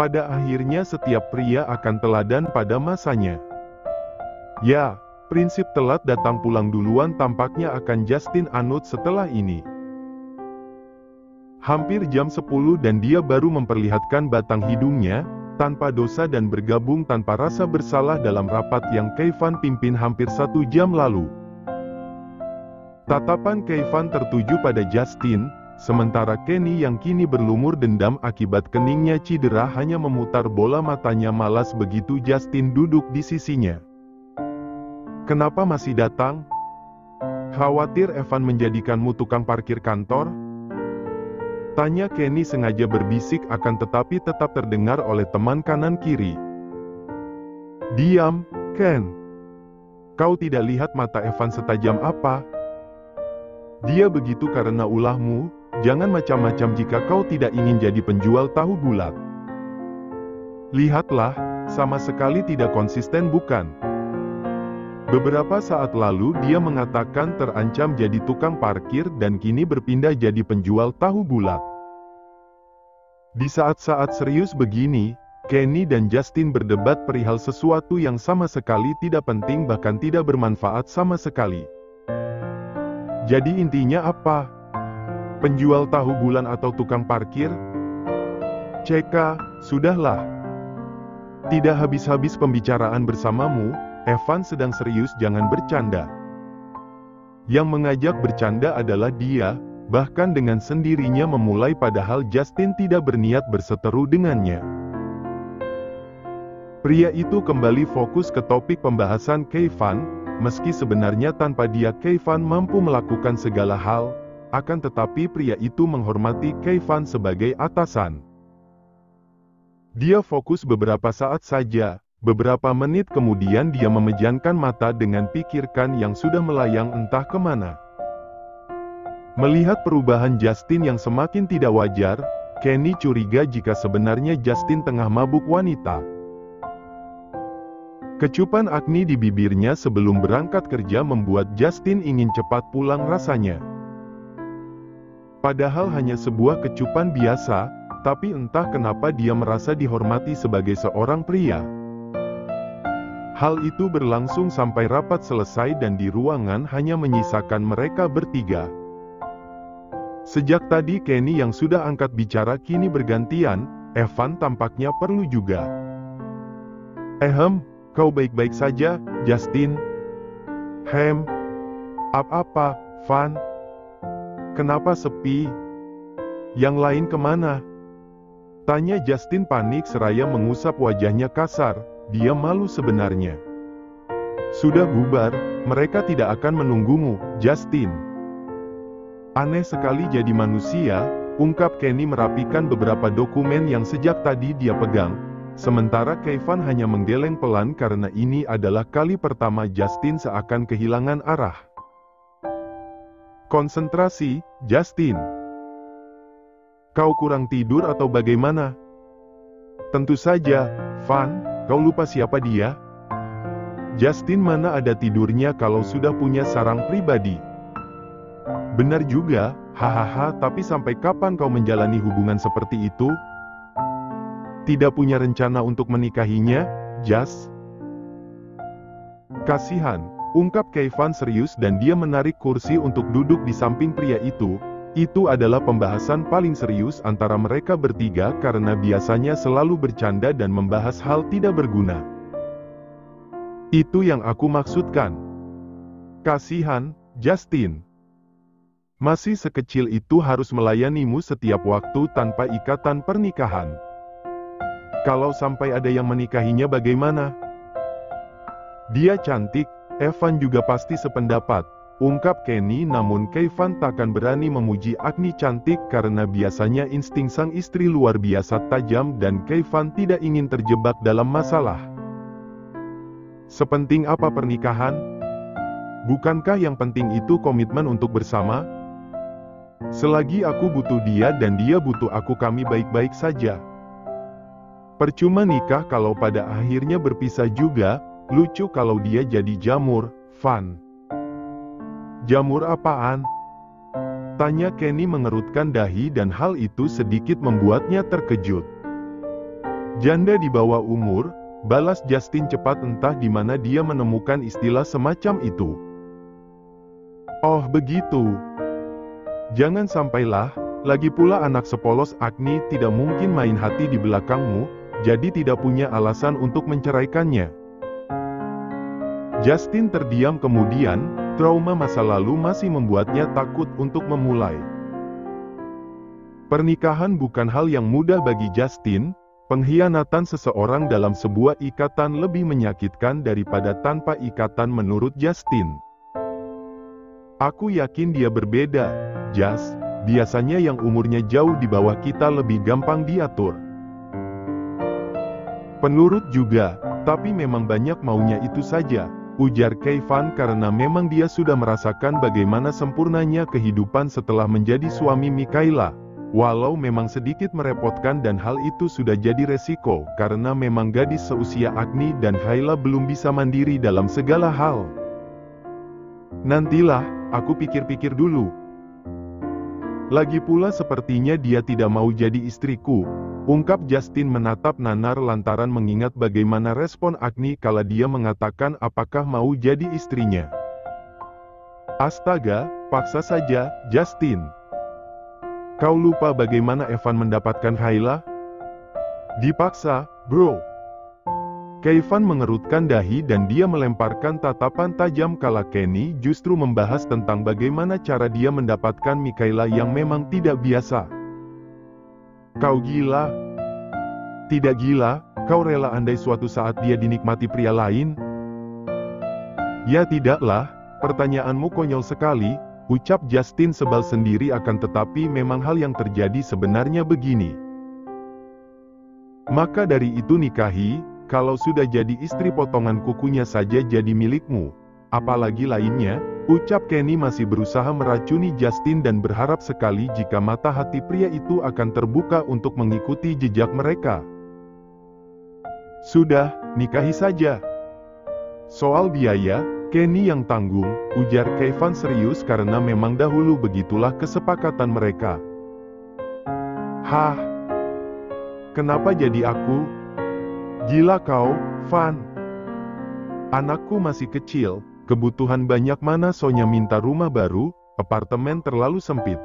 Pada akhirnya setiap pria akan teladan pada masanya. Ya, prinsip telat datang pulang duluan tampaknya akan Justin anut setelah ini. Hampir jam 10 dan dia baru memperlihatkan batang hidungnya, tanpa dosa dan bergabung tanpa rasa bersalah dalam rapat yang Kevin pimpin hampir 1 jam lalu. Tatapan Kevin tertuju pada Justin, sementara Kenny yang kini berlumur dendam akibat keningnya cedera hanya memutar bola matanya malas begitu Justin duduk di sisinya. Kenapa masih datang? Khawatir Evan menjadikanmu tukang parkir kantor? Tanya Kenny sengaja berbisik akan tetapi tetap terdengar oleh teman kanan kiri. Diam, Ken. Kau tidak lihat mata Evan setajam apa? Dia begitu karena ulahmu, jangan macam-macam jika kau tidak ingin jadi penjual tahu bulat. Lihatlah, sama sekali tidak konsisten bukan? Beberapa saat lalu dia mengatakan terancam jadi tukang parkir dan kini berpindah jadi penjual tahu bulat. Di saat-saat serius begini, Kenny dan Justin berdebat perihal sesuatu yang sama sekali tidak penting bahkan tidak bermanfaat sama sekali. Jadi intinya apa? Penjual tahu bulat atau tukang parkir? Ceka, sudahlah. Tidak habis-habis pembicaraan bersamamu. Evan sedang serius jangan bercanda. Yang mengajak bercanda adalah dia, bahkan dengan sendirinya memulai padahal Justin tidak berniat berseteru dengannya. Pria itu kembali fokus ke topik pembahasan Kevin, meski sebenarnya tanpa dia Kevin mampu melakukan segala hal, akan tetapi pria itu menghormati Kevin sebagai atasan. Dia fokus beberapa saat saja. Beberapa menit kemudian dia memejamkan mata dengan pikirkan yang sudah melayang entah kemana. Melihat perubahan Justin yang semakin tidak wajar, Kenny curiga jika sebenarnya Justin tengah mabuk wanita. Kecupan Agni di bibirnya sebelum berangkat kerja membuat Justin ingin cepat pulang rasanya. Padahal hanya sebuah kecupan biasa, tapi entah kenapa dia merasa dihormati sebagai seorang pria. Hal itu berlangsung sampai rapat selesai dan di ruangan hanya menyisakan mereka bertiga. Sejak tadi Kenny yang sudah angkat bicara kini bergantian, Evan tampaknya perlu juga. Kau baik-baik saja, Justin? Apa, Van? Kenapa sepi? Yang lain kemana? Tanya Justin panik seraya mengusap wajahnya kasar. Dia malu sebenarnya. Sudah bubar, mereka tidak akan menunggumu, Justin. Aneh sekali jadi manusia, ungkap Kenny merapikan beberapa dokumen yang sejak tadi dia pegang. Sementara Kevin hanya menggeleng pelan karena ini adalah kali pertama Justin seakan kehilangan arah. Konsentrasi, Justin. Kau kurang tidur atau bagaimana? Tentu saja, Van. Kau lupa siapa dia? Justin mana ada tidurnya kalau sudah punya sarang pribadi? Benar juga, hahaha, tapi sampai kapan kau menjalani hubungan seperti itu? Tidak punya rencana untuk menikahinya, Jas? Kasihan, ungkap Kevin serius dan dia menarik kursi untuk duduk di samping pria itu. Itu adalah pembahasan paling serius antara mereka bertiga karena biasanya selalu bercanda dan membahas hal tidak berguna. Itu yang aku maksudkan. Kasihan, Justin. Masih sekecil itu harus melayanimu setiap waktu tanpa ikatan pernikahan. Kalau sampai ada yang menikahinya bagaimana? Dia cantik, Evan juga pasti sependapat. Ungkap Kenny namun Kevin takkan berani memuji Agni cantik karena biasanya insting sang istri luar biasa tajam dan Kevin tidak ingin terjebak dalam masalah. Sepenting apa pernikahan? Bukankah yang penting itu komitmen untuk bersama? Selagi aku butuh dia dan dia butuh aku kami baik-baik saja. Percuma nikah kalau pada akhirnya berpisah juga, lucu kalau dia jadi jamur, Van. Jamur apaan? Tanya Kenny mengerutkan dahi dan hal itu sedikit membuatnya terkejut. Janda di bawah umur, balas Justin cepat, entah di mana dia menemukan istilah semacam itu. Oh begitu. Jangan sampailah, lagi pula anak sepolos Agni tidak mungkin main hati di belakangmu, jadi tidak punya alasan untuk menceraikannya. Justin terdiam, kemudian, trauma masa lalu masih membuatnya takut untuk memulai. Pernikahan bukan hal yang mudah bagi Justin. Pengkhianatan seseorang dalam sebuah ikatan lebih menyakitkan daripada tanpa ikatan menurut Justin. Aku yakin dia berbeda, Jas. Biasanya yang umurnya jauh di bawah kita lebih gampang diatur. Penurut juga, tapi memang banyak maunya itu saja, ujar Kevin, karena memang dia sudah merasakan bagaimana sempurnanya kehidupan setelah menjadi suami Mikaela. Walau memang sedikit merepotkan dan hal itu sudah jadi resiko, karena memang gadis seusia Agni dan Haila belum bisa mandiri dalam segala hal. Nantilah, aku pikir-pikir dulu. Lagi pula sepertinya dia tidak mau jadi istriku, ungkap Justin menatap Nanar lantaran mengingat bagaimana respon Agni kala dia mengatakan apakah mau jadi istrinya. Astaga, paksa saja, Justin. Kau lupa bagaimana Evan mendapatkan Haila? Dipaksa, bro. Kevin mengerutkan dahi dan dia melemparkan tatapan tajam kala Kenny justru membahas tentang bagaimana cara dia mendapatkan Mikaela yang memang tidak biasa. Kau gila? Tidak gila, kau rela andai suatu saat dia dinikmati pria lain? Ya tidaklah, pertanyaanmu konyol sekali. Ucap Justin sebal sendiri, akan tetapi memang hal yang terjadi sebenarnya begini. Maka dari itu nikahi, kalau sudah jadi istri potongan kukunya saja jadi milikmu. Apalagi lainnya, ucap Kenny masih berusaha meracuni Justin dan berharap sekali jika mata hati pria itu akan terbuka untuk mengikuti jejak mereka. Sudah, nikahi saja. Soal biaya, Kenny yang tanggung, ujar Kevin serius karena memang dahulu begitulah kesepakatan mereka. Hah? Kenapa jadi aku? Gila kau, Van. Anakku masih kecil, kebutuhan banyak, mana sonya minta rumah baru, apartemen terlalu sempit.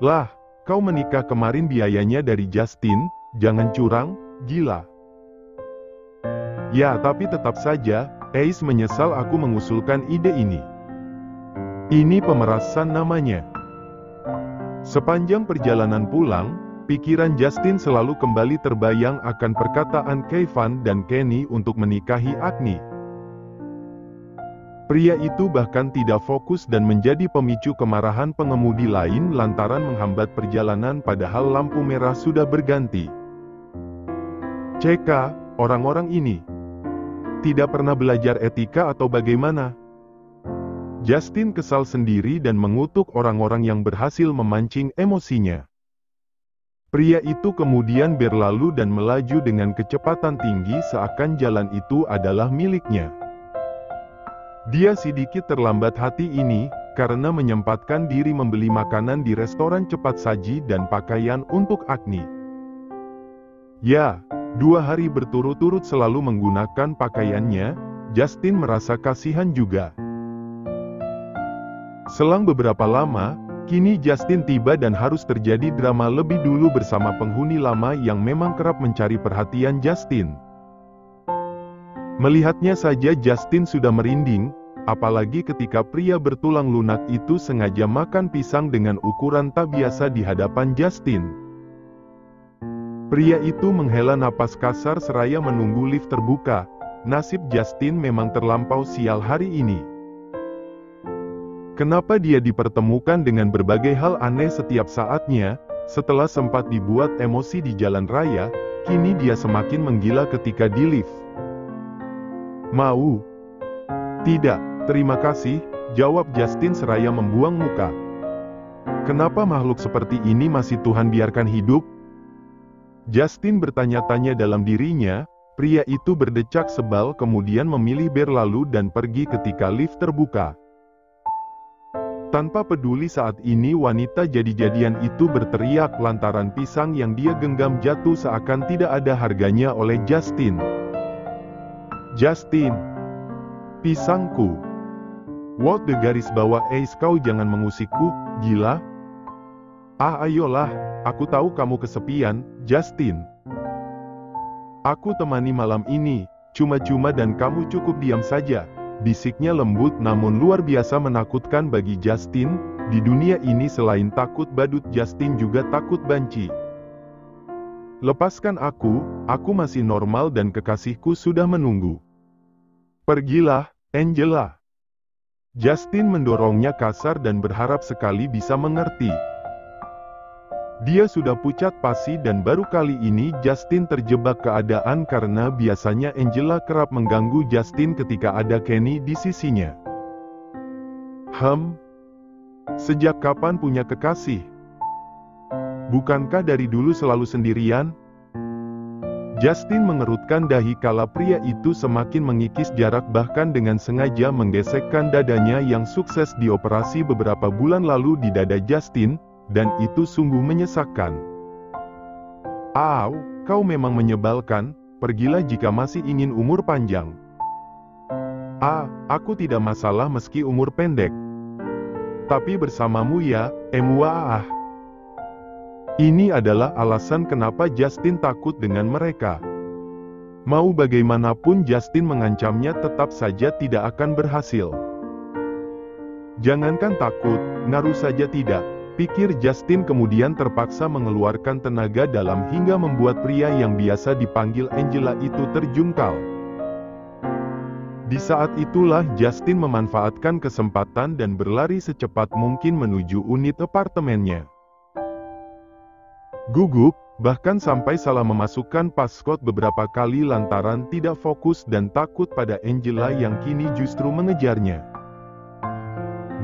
Lah, kau menikah kemarin biayanya dari Justin, jangan curang, gila. Ya tapi tetap saja, Ace menyesal aku mengusulkan ide ini. Ini pemerasan namanya. Sepanjang perjalanan pulang, pikiran Justin selalu kembali terbayang akan perkataan Kevin dan Kenny untuk menikahi Agni. Pria itu bahkan tidak fokus dan menjadi pemicu kemarahan pengemudi lain lantaran menghambat perjalanan padahal lampu merah sudah berganti. CK, orang-orang ini tidak pernah belajar etika atau bagaimana? Justin kesal sendiri dan mengutuk orang-orang yang berhasil memancing emosinya. Pria itu kemudian berlalu dan melaju dengan kecepatan tinggi seakan jalan itu adalah miliknya. Dia sedikit terlambat hati ini, karena menyempatkan diri membeli makanan di restoran cepat saji dan pakaian untuk Agni. Ya, 2 hari berturut-turut selalu menggunakan pakaiannya, Justin merasa kasihan juga. Selang beberapa lama, kini Justin tiba dan harus terjadi drama lebih dulu bersama penghuni lama yang memang kerap mencari perhatian Justin. Melihatnya saja Justin sudah merinding, apalagi ketika pria bertulang lunak itu sengaja makan pisang dengan ukuran tak biasa di hadapan Justin. Pria itu menghela napas kasar seraya menunggu lift terbuka. Nasib Justin memang terlampau sial hari ini. Kenapa dia dipertemukan dengan berbagai hal aneh setiap saatnya? Setelah sempat dibuat emosi di jalan raya, kini dia semakin menggila ketika di lift. Mau? Tidak, terima kasih, jawab Justin seraya membuang muka. Kenapa makhluk seperti ini masih Tuhan biarkan hidup? Justin bertanya-tanya dalam dirinya. Pria itu berdecak sebal kemudian memilih berlalu dan pergi ketika lift terbuka. Tanpa peduli saat ini wanita jadi-jadian itu berteriak lantaran pisang yang dia genggam jatuh seakan tidak ada harganya oleh Justin. Justin, pisangku. What the garis bawah kau jangan mengusikku, gila? Ayolah, aku tahu kamu kesepian, Justin. Aku temani malam ini, cuma-cuma dan kamu cukup diam saja. Bisiknya lembut namun luar biasa menakutkan bagi Justin. Di dunia ini selain takut badut, Justin juga takut banci. Lepaskan aku masih normal dan kekasihku sudah menunggu. Pergilah, Angela. Justin mendorongnya kasar dan berharap sekali bisa mengerti. Dia sudah pucat pasi dan baru kali ini Justin terjebak keadaan karena biasanya Angela kerap mengganggu Justin ketika ada Kenny di sisinya. Sejak kapan punya kekasih? Bukankah dari dulu selalu sendirian? Justin mengerutkan dahi kala pria itu semakin mengikis jarak bahkan dengan sengaja menggesekkan dadanya yang sukses dioperasi beberapa bulan lalu di dada Justin. Dan itu sungguh menyesakkan. Kau memang menyebalkan, pergilah jika masih ingin umur panjang. Aku tidak masalah meski umur pendek. Tapi bersamamu ya, Emua. Ini adalah alasan kenapa Justin takut dengan mereka. Mau bagaimanapun Justin mengancamnya tetap saja tidak akan berhasil. Jangankan takut, ngaruh saja tidak. Pikir Justin kemudian terpaksa mengeluarkan tenaga dalam hingga membuat pria yang biasa dipanggil Angela itu terjungkal. Di saat itulah Justin memanfaatkan kesempatan dan berlari secepat mungkin menuju unit apartemennya. Gugup, bahkan sampai salah memasukkan passcode beberapa kali lantaran tidak fokus dan takut pada Angela yang kini justru mengejarnya.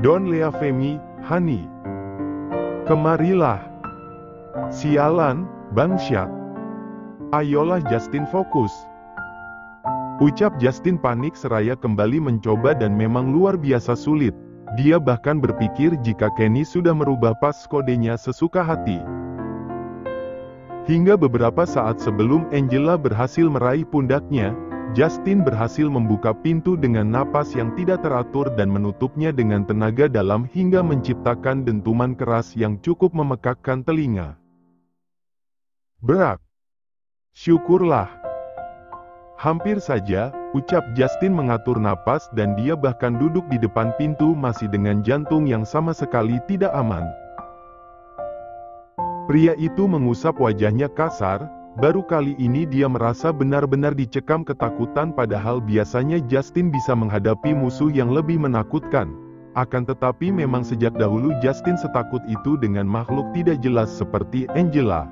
Don't leave me, honey. Kemarilah. Sialan, bangsat. Ayolah Justin, fokus. Ucap Justin panik seraya kembali mencoba dan memang luar biasa sulit. Dia bahkan berpikir jika Kenny sudah merubah passcode-nya sesuka hati. Hingga beberapa saat sebelum Angela berhasil meraih pundaknya, Justin berhasil membuka pintu dengan napas yang tidak teratur dan menutupnya dengan tenaga dalam hingga menciptakan dentuman keras yang cukup memekakkan telinga. Berak. Syukurlah. Hampir saja, ucap Justin mengatur napas dan dia bahkan duduk di depan pintu masih dengan jantung yang sama sekali tidak aman. Pria itu mengusap wajahnya kasar. Baru kali ini dia merasa benar-benar dicekam ketakutan padahal biasanya Justin bisa menghadapi musuh yang lebih menakutkan. Akan tetapi memang sejak dahulu Justin setakut itu dengan makhluk tidak jelas seperti Angela.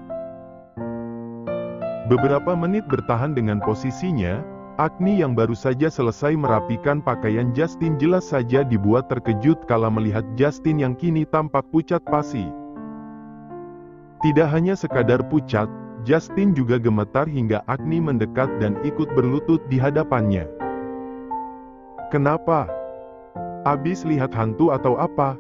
Beberapa menit bertahan dengan posisinya, Agni yang baru saja selesai merapikan pakaian Justin jelas saja dibuat terkejut kala melihat Justin yang kini tampak pucat pasi. Tidak hanya sekadar pucat, Justin juga gemetar hingga Agni mendekat dan ikut berlutut di hadapannya. Kenapa? Abis lihat hantu atau apa?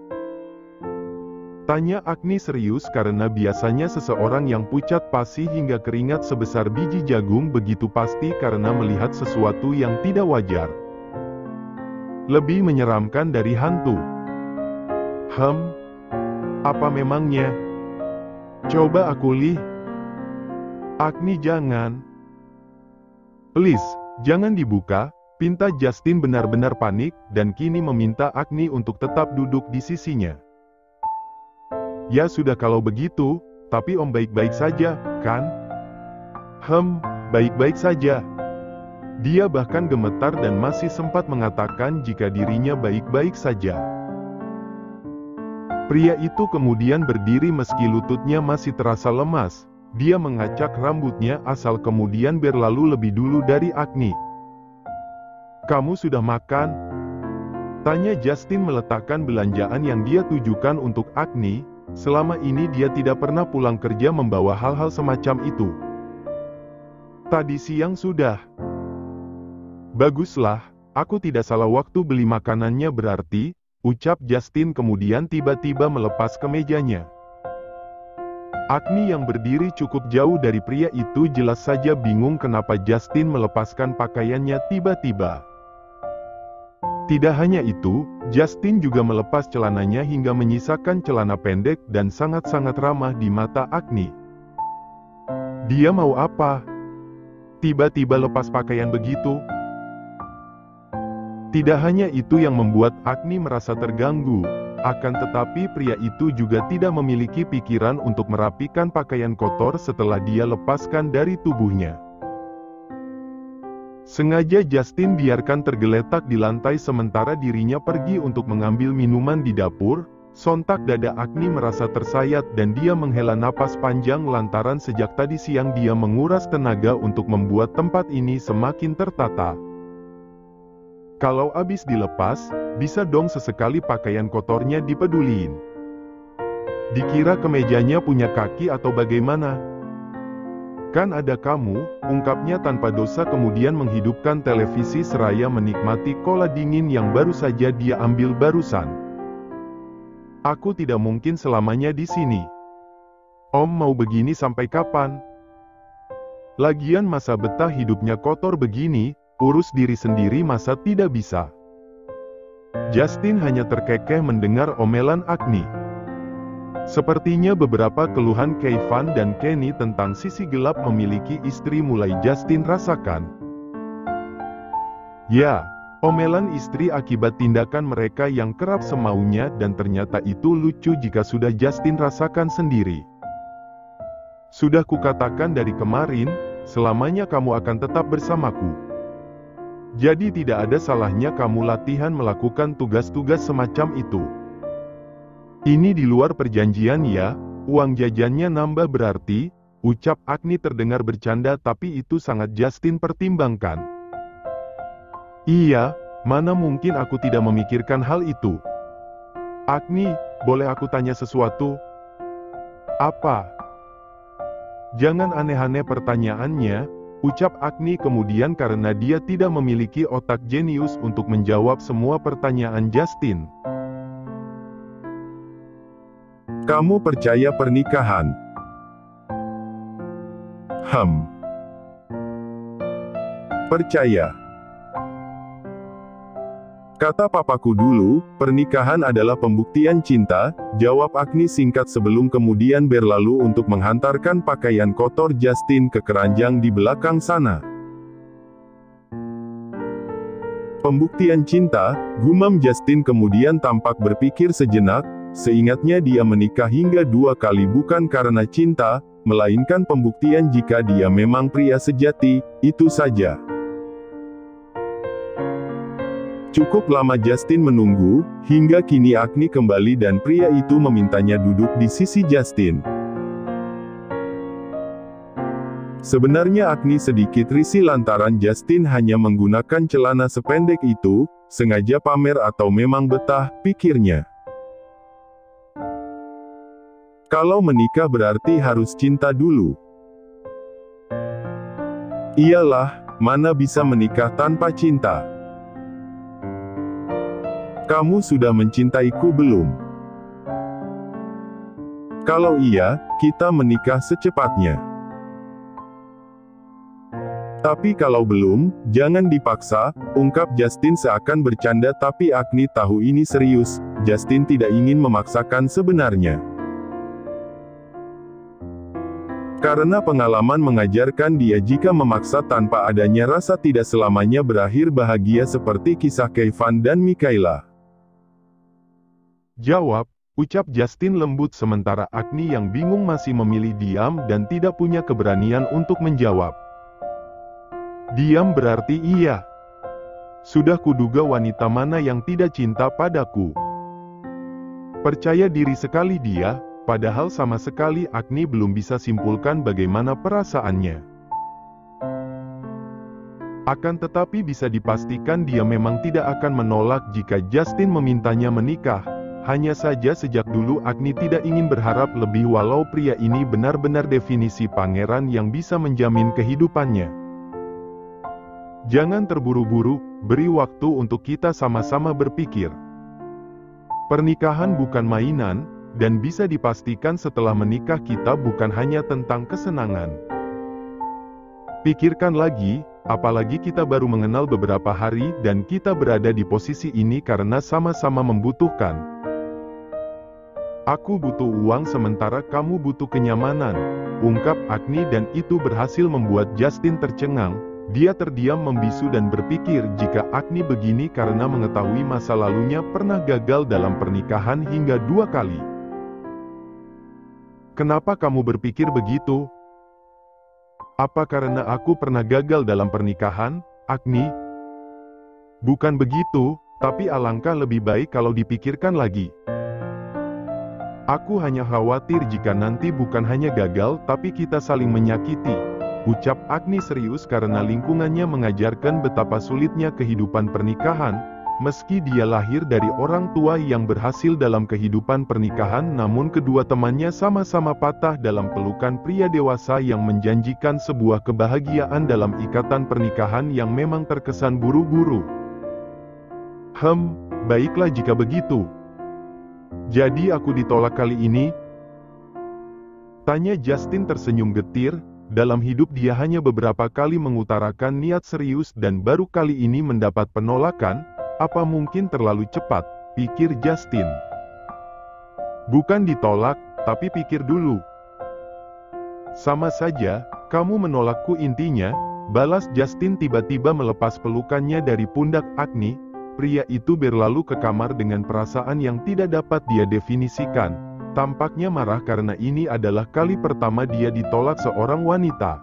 Tanya Agni serius karena biasanya seseorang yang pucat pasi hingga keringat sebesar biji jagung begitu pasti karena melihat sesuatu yang tidak wajar. Lebih menyeramkan dari hantu. Apa memangnya? Coba aku lihat. Agni jangan. Please, jangan dibuka, pinta Justin benar-benar panik dan kini meminta Agni untuk tetap duduk di sisinya. Ya sudah kalau begitu, tapi Om baik-baik saja, kan? Baik-baik saja. Dia bahkan gemetar dan masih sempat mengatakan jika dirinya baik-baik saja. Pria itu kemudian berdiri meski lututnya masih terasa lemas. Dia mengacak rambutnya asal kemudian berlalu lebih dulu dari Agni. Kamu sudah makan? Tanya Justin meletakkan belanjaan yang dia tujukan untuk Agni. Selama ini dia tidak pernah pulang kerja membawa hal-hal semacam itu. Tadi siang sudah. Baguslah, aku tidak salah waktu beli makanannya berarti. ucap Justin kemudian tiba-tiba melepas kemejanya. Agni yang berdiri cukup jauh dari pria itu jelas saja bingung kenapa Justin melepaskan pakaiannya tiba-tiba. Tidak hanya itu, Justin juga melepas celananya hingga menyisakan celana pendek dan sangat-sangat ramah di mata Agni. Dia mau apa? Tiba-tiba lepas pakaian begitu? Tidak hanya itu yang membuat Agni merasa terganggu, akan tetapi pria itu juga tidak memiliki pikiran untuk merapikan pakaian kotor setelah dia lepaskan dari tubuhnya. Sengaja Justin biarkan tergeletak di lantai sementara dirinya pergi untuk mengambil minuman di dapur. Sontak dada Agni merasa tersayat dan dia menghela napas panjang lantaran sejak tadi siang dia menguras tenaga untuk membuat tempat ini semakin tertata. Kalau abis dilepas, bisa dong sesekali pakaian kotornya dipeduliin. Dikira kemejanya punya kaki atau bagaimana? Kan ada kamu, ungkapnya tanpa dosa kemudian menghidupkan televisi seraya menikmati cola dingin yang baru saja dia ambil barusan. Aku tidak mungkin selamanya di sini. Om mau begini sampai kapan? Lagian masa betah hidupnya kotor begini, urus diri sendiri masa tidak bisa. Justin hanya terkekeh mendengar omelan Agni. Sepertinya beberapa keluhan Kevin dan Kenny tentang sisi gelap memiliki istri mulai Justin rasakan. Ya, omelan istri akibat tindakan mereka yang kerap semaunya dan ternyata itu lucu jika sudah Justin rasakan sendiri. Sudah kukatakan dari kemarin, selamanya kamu akan tetap bersamaku. Jadi tidak ada salahnya kamu latihan melakukan tugas-tugas semacam itu. Ini di luar perjanjian ya, uang jajannya nambah berarti, ucap Agni terdengar bercanda tapi itu sangat Justin pertimbangkan. Iya, mana mungkin aku tidak memikirkan hal itu. Agni, boleh aku tanya sesuatu? Apa? Jangan aneh-aneh pertanyaannya, ucap Agni kemudian karena dia tidak memiliki otak jenius untuk menjawab semua pertanyaan Justin. Kamu percaya pernikahan? Percaya. Kata papaku dulu, pernikahan adalah pembuktian cinta, jawab Agni singkat sebelum kemudian berlalu untuk menghantarkan pakaian kotor Justin ke keranjang di belakang sana. Pembuktian cinta, gumam Justin kemudian tampak berpikir sejenak, seingatnya dia menikah hingga 2 kali bukan karena cinta, melainkan pembuktian jika dia memang pria sejati, itu saja. Cukup lama Justin menunggu, hingga kini Agni kembali dan pria itu memintanya duduk di sisi Justin. Sebenarnya Agni sedikit risih lantaran Justin hanya menggunakan celana sependek itu, sengaja pamer atau memang betah, pikirnya. Kalau menikah berarti harus cinta dulu. Iyalah, mana bisa menikah tanpa cinta? Kamu sudah mencintaiku belum? Kalau iya, kita menikah secepatnya. Tapi kalau belum, jangan dipaksa, ungkap Justin seakan bercanda tapi Agni tahu ini serius, Justin tidak ingin memaksakan sebenarnya. Karena pengalaman mengajarkan dia jika memaksa tanpa adanya rasa tidak selamanya berakhir bahagia seperti kisah Kevin dan Michaela. Jawab, ucap Justin lembut sementara Agni yang bingung masih memilih diam dan tidak punya keberanian untuk menjawab. Diam berarti iya. Sudah kuduga wanita mana yang tidak cinta padaku. Percaya diri sekali dia. Padahal sama sekali Agni belum bisa simpulkan bagaimana perasaannya. Akan tetapi bisa dipastikan dia memang tidak akan menolak jika Justin memintanya menikah. Hanya saja sejak dulu Agni tidak ingin berharap lebih walau pria ini benar-benar definisi pangeran yang bisa menjamin kehidupannya. Jangan terburu-buru, beri waktu untuk kita sama-sama berpikir. Pernikahan bukan mainan, dan bisa dipastikan setelah menikah kita bukan hanya tentang kesenangan. Pikirkan lagi, apalagi kita baru mengenal beberapa hari dan kita berada di posisi ini karena sama-sama membutuhkan. Aku butuh uang sementara kamu butuh kenyamanan, ungkap Agni, dan itu berhasil membuat Justin tercengang. Dia terdiam membisu dan berpikir jika Agni begini karena mengetahui masa lalunya pernah gagal dalam pernikahan hingga 2 kali. Kenapa kamu berpikir begitu? Apa karena aku pernah gagal dalam pernikahan, Agni? Bukan begitu, tapi alangkah lebih baik kalau dipikirkan lagi. Aku hanya khawatir jika nanti bukan hanya gagal tapi kita saling menyakiti, ucap Agni serius karena lingkungannya mengajarkan betapa sulitnya kehidupan pernikahan. Meski dia lahir dari orang tua yang berhasil dalam kehidupan pernikahan, namun kedua temannya sama-sama patah dalam pelukan pria dewasa yang menjanjikan sebuah kebahagiaan dalam ikatan pernikahan yang memang terkesan buru-buru. Baiklah jika begitu. Jadi aku ditolak kali ini? Tanya Justin tersenyum getir. Dalam hidup dia hanya beberapa kali mengutarakan niat serius dan baru kali ini mendapat penolakan. Apa mungkin terlalu cepat, pikir Justin. Bukan ditolak, tapi pikir dulu. Sama saja, kamu menolakku intinya, balas Justin tiba-tiba melepas pelukannya dari pundak Agni. Pria itu berlalu ke kamar dengan perasaan yang tidak dapat dia definisikan. Tampaknya marah karena ini adalah kali pertama dia ditolak seorang wanita.